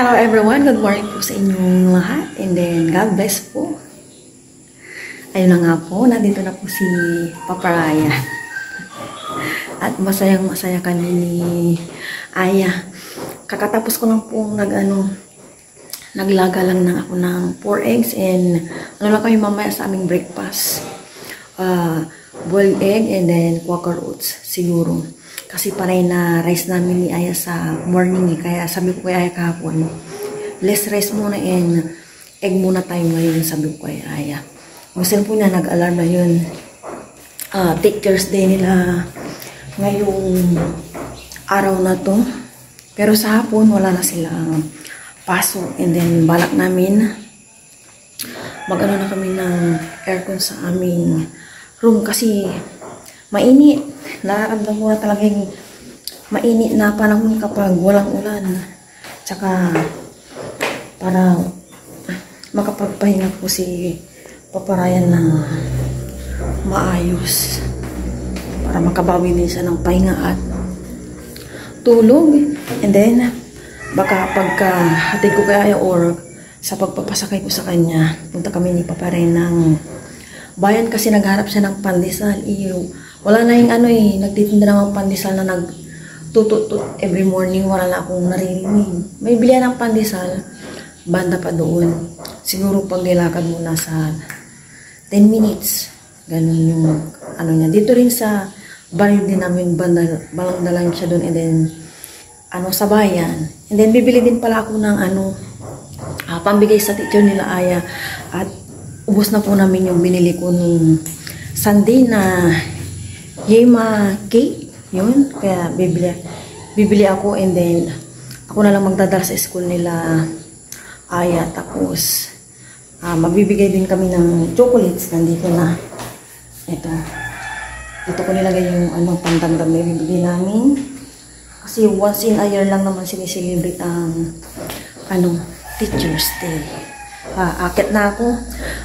Hello everyone, good morning po sa inyong lahat and then God bless po. Ayun na nga po, nandito na po si Papa Raya. At masayang masaya kami ni Aya. Kakatapos ko lang po naglaga lang na ako ng 4 eggs and ano lang kami mamaya sa aming breakfast. Boiled egg and then Quaker oats siguro. Kasi panay na rice namin ni Aya sa morning kaya sabi ko kay Aya kahapon, less rice muna and egg muna tayo ngayon, sabi ko kay Aya. Gusto po niya, nag-alarm na yun. Teachers day nila ngayong araw na to. Pero sa hapon, wala na silang pasok. And then, balak namin mag-ano na kami ng aircon sa aming room kasi mainit. Nararamdaman ko na talagang mainit na panahon kapag walang ulan. Tsaka, para makapagpahinga po si Papa Ryan ng maayos. Para makabawi din siya ng pahinga at tulog. And then, baka pagka-hatid ko kaya or sa pagpapasakay ko sa kanya, punta kami ni Papa Ryan ng bayan kasi nagharap siya ng pandesal. Wala na yung nagtitinda ng pandesal na nagtutut every morning. Wala na akong naririnig. May bilihan ng pandesal, banda pa doon. Siguro pag nilakad muna sa 10 minutes. Ganun yung niya. Dito rin sa barrio din namin, balang dalang siya doon and then sa bayan. And then bibili din pala ako ng pambigay sa teacher nila Aya. At ubos na po namin yung binili ko nung Sunday na Yema cake. Yun. Kaya bibili ako and then ako na lang magdadala sa school nila Aya. Tapos magbibigay din kami ng chocolates. Nandito na. Ito. Dito ko nilagay yung pandagdag na bibigay namin. Kasi once in a year lang naman sineselebrate ang Teacher's Day. Akit na ako.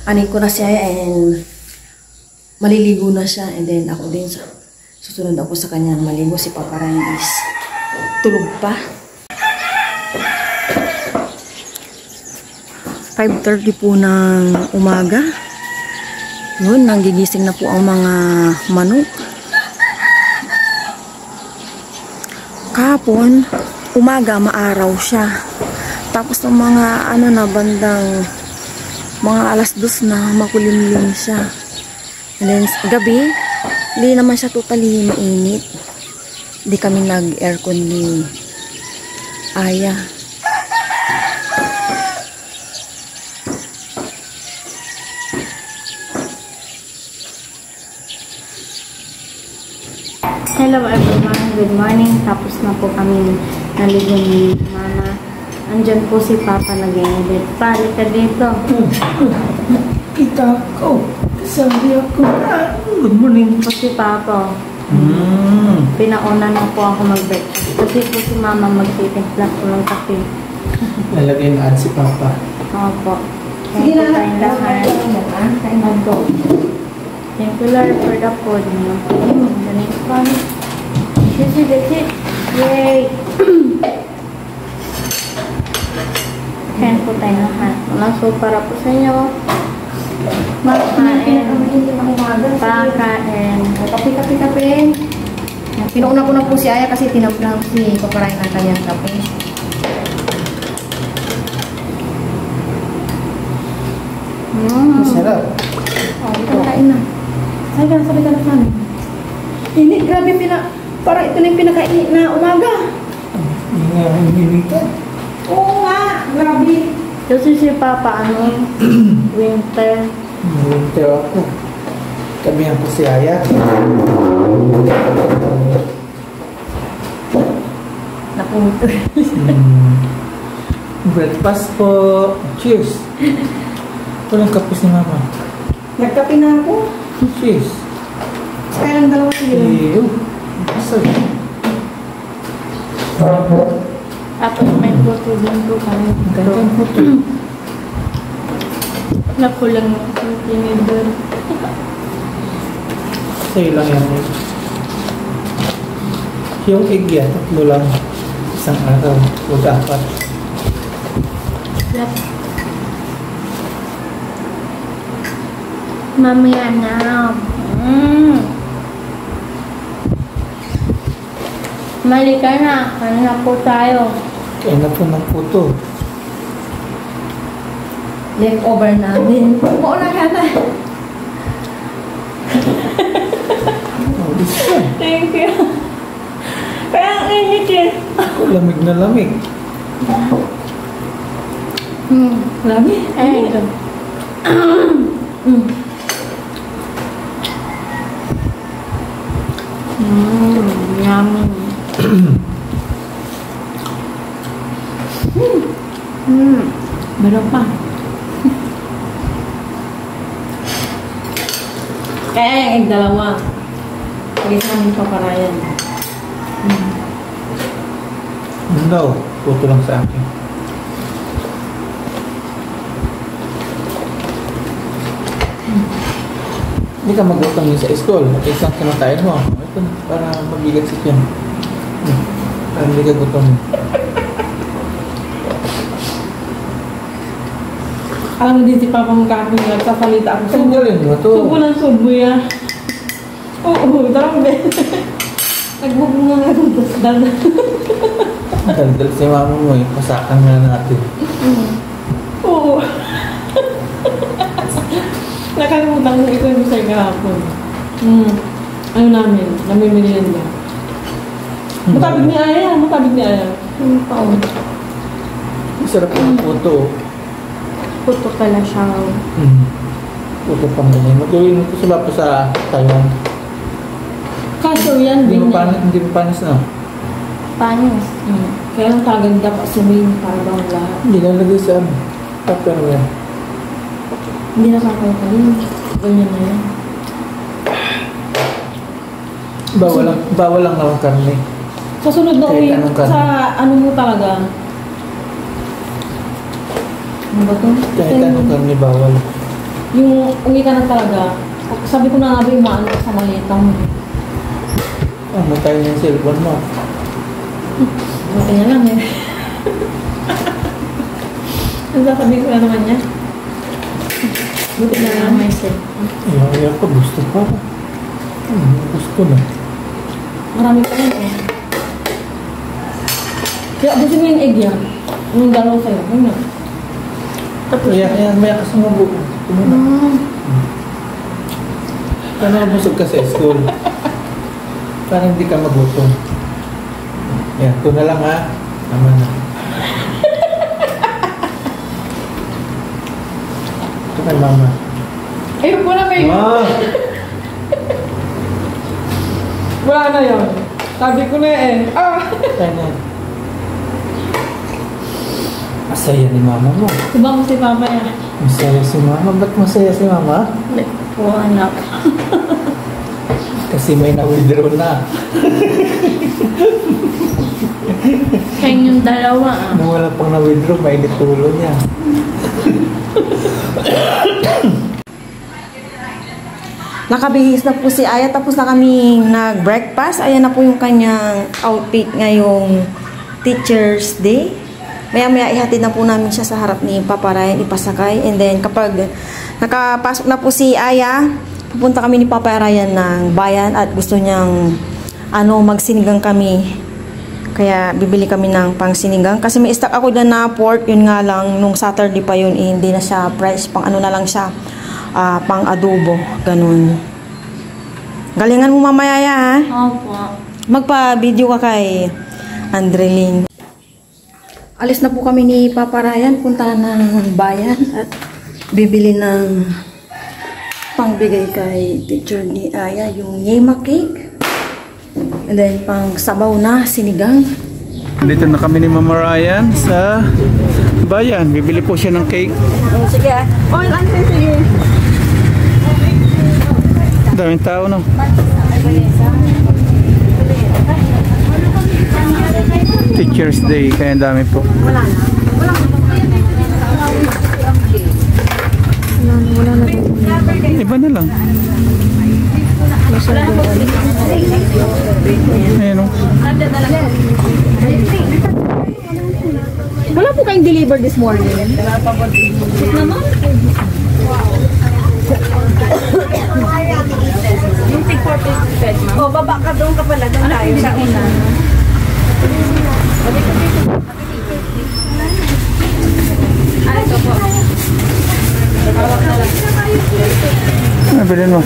Anin ko na siya and maliligo na siya. And then ako din susunod ako sa kanya maligo. Si Papa Ryan is tulog pa. 5:30 po ng umaga. Yun, nanggigising na po ang mga manok. Kahapon, umaga, maaraw siya. Tapos ng mga bandang mga alas 2 na makulimlim siya. And then gabi, hindi naman siya totally mainit. Hindi kami nag-aircon ni Aya. Hello everyone, good morning. Tapos na po kami naligo ni Mama. Andyan po si Papa nag-edit. Pali ka dito. Kita ko. Sabi ako. Good morning. Po si Papa. Pinauna na po ako mag-breakfast. Kasi po si Mama magtitimpla po ng kape. Lalagay na si Papa. Opo. Thank you tayong lahat. Opo. Thank you Lord for the food. The next one. That's it. Yay! Kaya po tayo lahat. So, para po sa inyo. Makain. Pakain. Kape. Pinuuna ko na po si Aya kasi tinaplang si Papa Ryan na kanyang kape. Masarap. Kain na. Sabi ka na sa amin. Ini, grabe parang ito na yung pinakainit na umaga. Hindi nga, Oo nga, grabe. Kasi si Papa, winter. Winter ako. Kamihan ko si Aya. Napunto. Breakfast po. Cheers. Walang kape si Mama. Nagkape na ako. Cheers. Kaya lang dalawa sila. Masarap. Tapos may puto din po kami. Gantong puto. Nakulang yung tinidor. Sa'yo lang yan. Yung egg yan, 3 lang. Isang araw. O 4. Yep. Mamaya na. Mali ka na. Ano na po tayo? Kaya na po ng puto. Leftover namin. Mauna ka na. Alis ka. Thank you. Kaya ang init eh. Lamig na lamig. Lamig? Ay, ito. Yummy. Meron pa. Kaya yung dalawa. Pagkit namin paparayan. Ano daw? Puto lang sa akin. Hindi ka magutang yun sa school. Isang kinakain mo. Ito, para mabigat sa tiyan. Para hindi ka gutom. Alam mo din si Papa mong kahapon yung nagsasalita ako. Tanggalin mo to. Subo ng subo ya. Oo, darang be. Nagbubunga nga doon. Daldal si mama mo eh. Pasakan nga natin. Oo. Nakalimutan ko ito yung sa'yo kahapon. Ano namin? Namimilihan ba? Matabig ni Aya. Matabig ni Aya. Paon. Masarap ng puto. Puto pala siya. Puto pang ganyan. Magawin mo ito sila pa sa Taiwan. Kaso yan, Hindi mo din panis, hindi mo panis na. Panis. Kaya lang kaganda pa sumihin para bang lahat. Hindi lalagay sa ano. Tapos yan. Hindi na kakakalin. Ganyan na yan. Bawal lang naman karne. Sa sunod na Kahit uwi, anong karne. sa ano mo talaga? Ano ba ito? Kahit anong karne bawal. Yung uwi ka na talaga, sabi ko na nga ba yung maano ka sa malita mo. Matay niya yung cellphone mo. Buti na lang eh. Ang sasabihin ko na naman niya. Buti na lang. Ayaw ko, gusto pa. Gusto na. Marami pa rin eh. Kaya gusto mo yung egg yan. Yung dalaw sa'yo. Ano? Tapos Maya ka sumubo. Paano mabusog ka sa school? Parang hindi ka magutom. Yan, ito na lang ha. Tama na. Ito kay mama. Ayun po na may... Ma! Wala na yun. Sabi ko na eh. Kanya. Masaya ni mama mo. Diba mo si Papa yan? Masaya si mama. Ba't masaya si mama? po anak. Kasi may na-withdraw na. Kaya yung dalawa Nung wala pang na-withdraw, may tulo niya. Nakabihis na po si Aya. Tapos na kaming nag-breakfast. Ayan na po yung kanyang outfit ngayong Teacher's Day. Maya-maya ihatid na po namin siya sa harap ni Papa Ryan, ipasakay. And then kapag nakapasok na po si Aya, pupunta kami ni Papa Ryan ng bayan at gusto niyang magsinigang kami. Kaya bibili kami ng pang sinigang. Kasi may stock ako dyan na pork. Yun nga lang, nung Saturday pa yun, hindi na siya price. Pang na lang siya. Pang adobo. Ganun. Galingan mo mamaya ha. Opo. Magpa-video ka kay Andrelyn. Alis na po kami ni Papa Ryan. Punta ng bayan at bibili ng pangbigay kay teacher ni Aya. Yung yema cake. And then pang sabaw na sinigang. Dito na kami ni Mama Ryan sa bayan. Bibili po siya ng cake. Sige ah. All answer, sige. Daming tao, no? Teacher's Day, kaya dami po. Wala na. Iba na lang. Ayun, no? Wala Wala po kayong deliver this morning? Wala pa po deliver. Naman? Yung tig 40 bed, ma'am. Oh, baba ka doon ka pala. Doon tayo sa una. Ito po. Ano bilhin mo?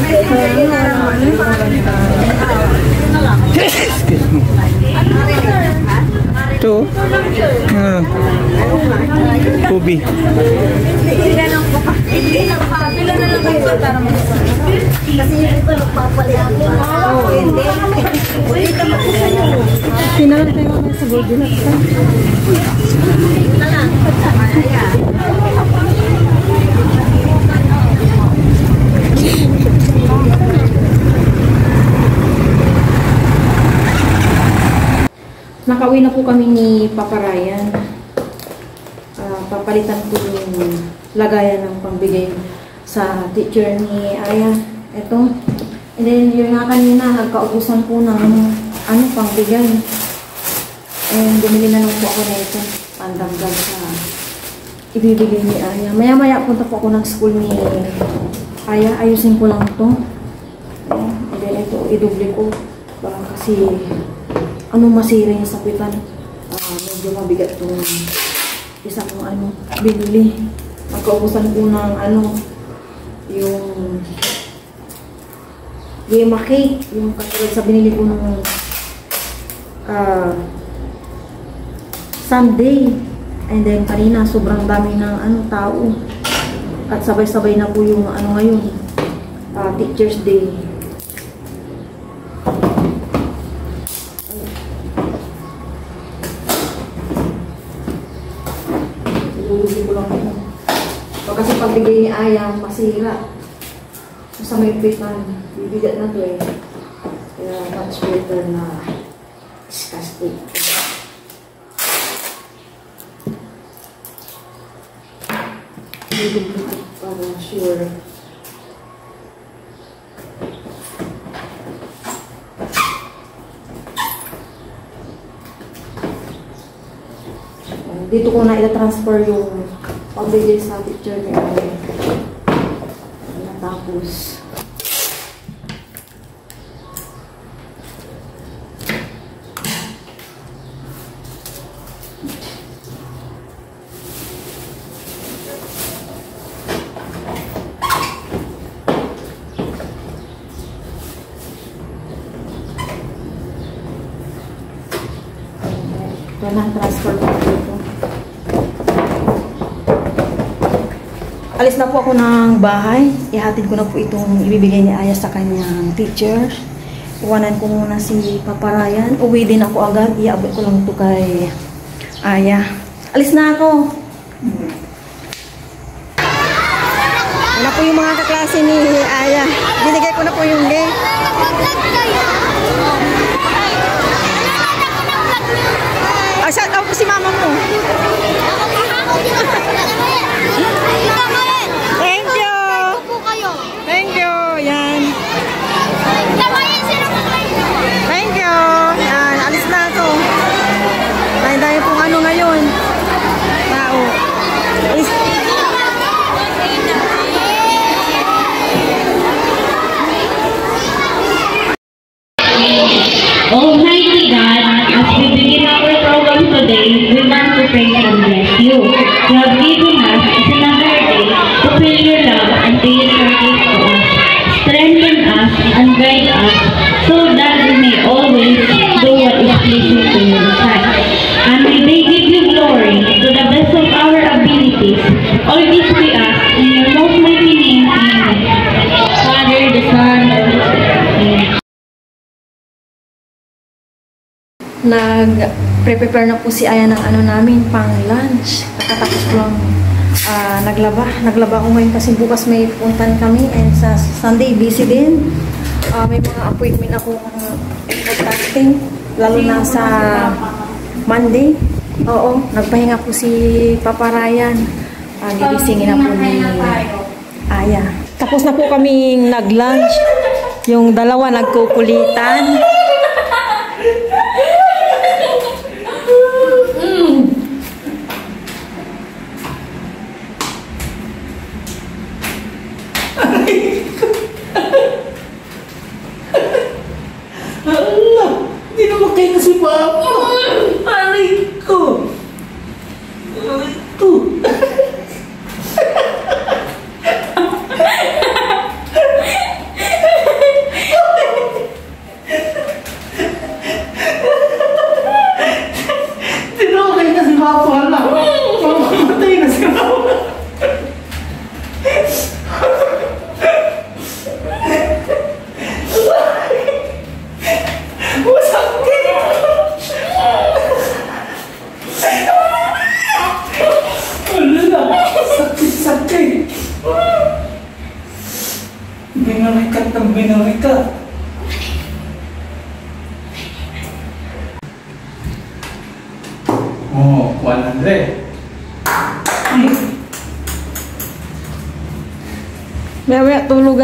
Excuse me. Ito. Ubi. Pila na lang kayo para kasi ito nagpapalit ako. Pinalang tayo mga sa golden at sa. Nakauwi na po kami ni Papa Ryan. Papalitan ko yung lagayan ng pambigay sa teacher ni Aya. Ito. And then, yun nga kanina, nagkaubusan po ng pangbigay. And bumili na lang po ako na ito. Pandagdag sa ibibigay ni Aya. Maya-maya punta po ako ng school ni Aya. Ayusin ko lang ito. And then, ito, idoble ko. Baka kasi masira yung sapitan. Medyo mabigat itong isang binili. Magkaubusan ko ng yung yema cake. Yung katulad sa binili ko ng Sunday. And then kanina sobrang dami ng tao. At sabay-sabay na po yung ngayon. Teacher's Day. Lulusin ko lang ito. Kasi pagbigay ni Aya, masira. Sa may pitan, bibigat na ito eh. Kaya much better na disgusting. Bibigyan para sure. Dito ko na ita-transfer yung pagbigay sa picture ni Aya. Tapos ito na transfer ko dito. Alis na po ako ng bahay. Ihatid ko na po itong ibibigay ni Aya sa kanyang teacher. Iwanan ko muna si Papa Ryan. Uwi din ako agad. Iabot ko lang ito kay Aya. Alis na ako. Wala po yung mga kaklase ni Aya. Binigay ko na po yung game. Shout out po si mama mo. Thank you. Thank you. Yan. Thank you. Yan. Alis na ako. Dahil pong ngayon. Tao. Almighty God, as we begin our program today, we want to pray and bless you. You have given us another day to feel your love and to use your gift to us. Strengthen us and guide us so that we may always do what is pleasing to your sight. And may they give you glory to the best of our abilities. All this we ask in your most mighty name, Amen. Father, the Son, and the Holy Spirit. Nag-prepare na po si Aya ng namin pang lunch. Kakatapos ko lang naglaba ko ngayon kasi bukas may puntan kami and sa Sunday busy din. May mga appointment ako podcasting lalo na sa Monday. Oo, nagpahinga po si Papa Ryan. Gigisingin na po ni Aya. Tapos na po kaming nag-lunch. Yung dalawa nagkukulitan.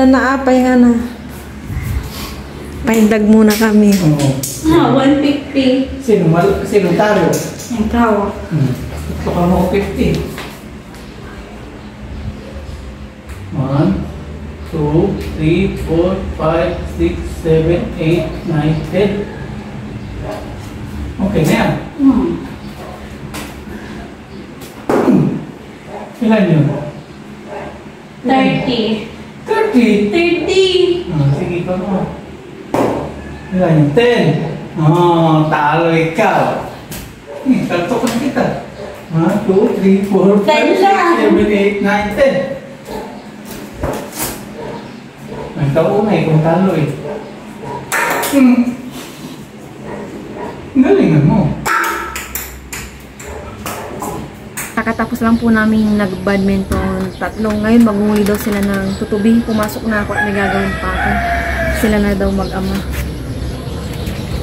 na, pahinga na. Pahindag muna kami. Oo. 150. Sino talo? Ikaw. Ito ka mo 50. 1, 2, 3, 4, 5, 6, 7, 8, 9, 10. Okay na yan. Ilan yun? 30. 30. 30. Sige pa mo. Ilan yun? 10. Talo ikaw. Kaltokan kita. 1, 2, 3, 4, 5, 6, 7, 8, 9, 10. Ikaw unay kung talo eh. Galingan mo. Nakatapos lang po namin nag-badminton tatlong. Ngayon mag-uwi daw sila ng tutubi. Pumasok na ako at may gagawin pa ako. Sila na daw mag-ama.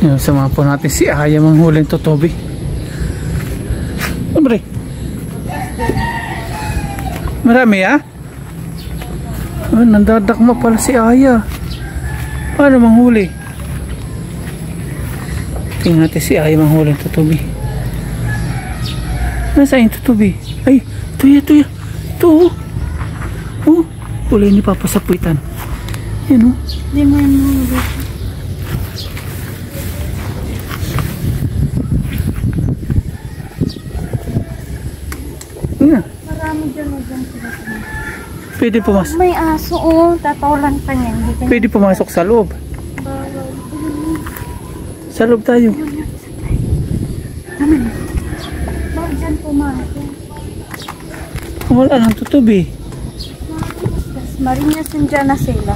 Yan, sama po natin si Aya manghuling tutubi. Abre. Marami ah? Nandadakma pala si Aya. Paano manghuli? Tingnan natin si Aya manghuling tutubi. Nasaan yung tutubi? Ay, tuya. Ito. Oh, kulay ni Papa sa puwitan. Yan oh. Hindi mo yan mo. Yan. Marami dyan sila. Pwede pumasok. May aso tatawalan ka niya. Hindi ka Pwede pumasok sa loob. Sa loob tayo. Bakit dyan pumasok? Wala nang tutubi. Marinas dyan na sila.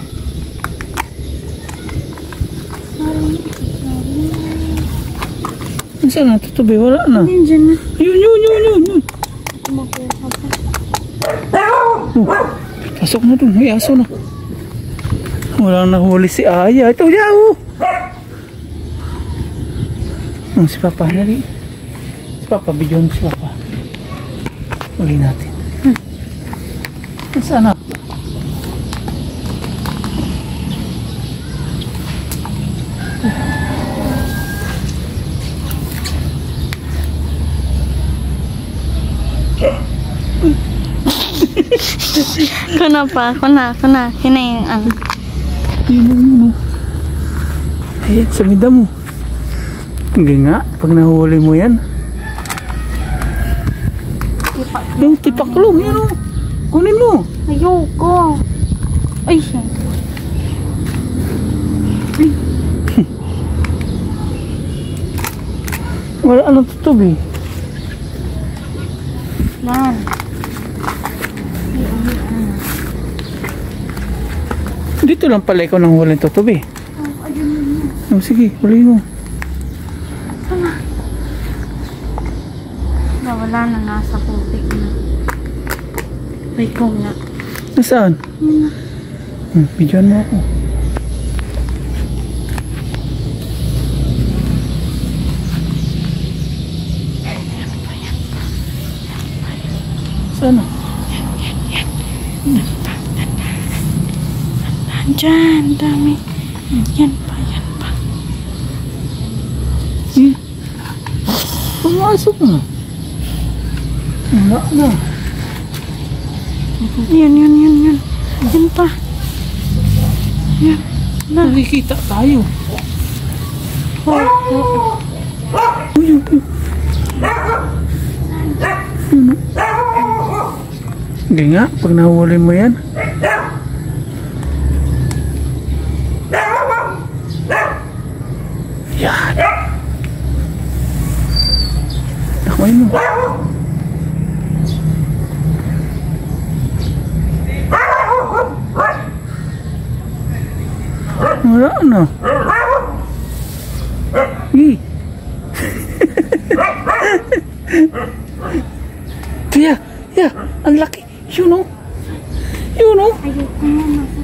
Saan ang tutubi? Wala na. Dyan na. Yun. Pasok na dun. May aso na. Walang nahuli si Aya. Ito, yaw! Si Papa, nari. Si Papa, bidyon si Papa. Uli natin. Saan na? Ako na. Yun yung ano. Yun. Ayan, sa mida mo. Hindi nga, pag nahuli mo yan. Yung tipaklong, yan o. Kunin mo. Ayoko. Ay. Wala anong tutubi. Man. Dito lang pala ikaw nang huling tutubi. Oh, sige, huli mo. Wala na, nasa putik na. Ay, ko nga. Nasaan? Bidyon mo ako. Saan? Diyan, dami. Yan pa. Pumasok na. Wala na. Yan. Yan pa. Yan. Nakikita tayo. Uy. Hindi nga, pag nahuli mo yan. Yan. Nakuha mo. Wala na. Yeah, ang laki. Yun o. Ayoko nga, nasa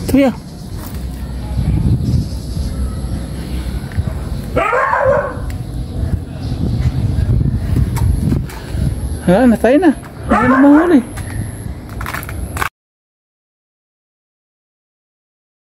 Tuya. Hala, natay na. Ano mahuli?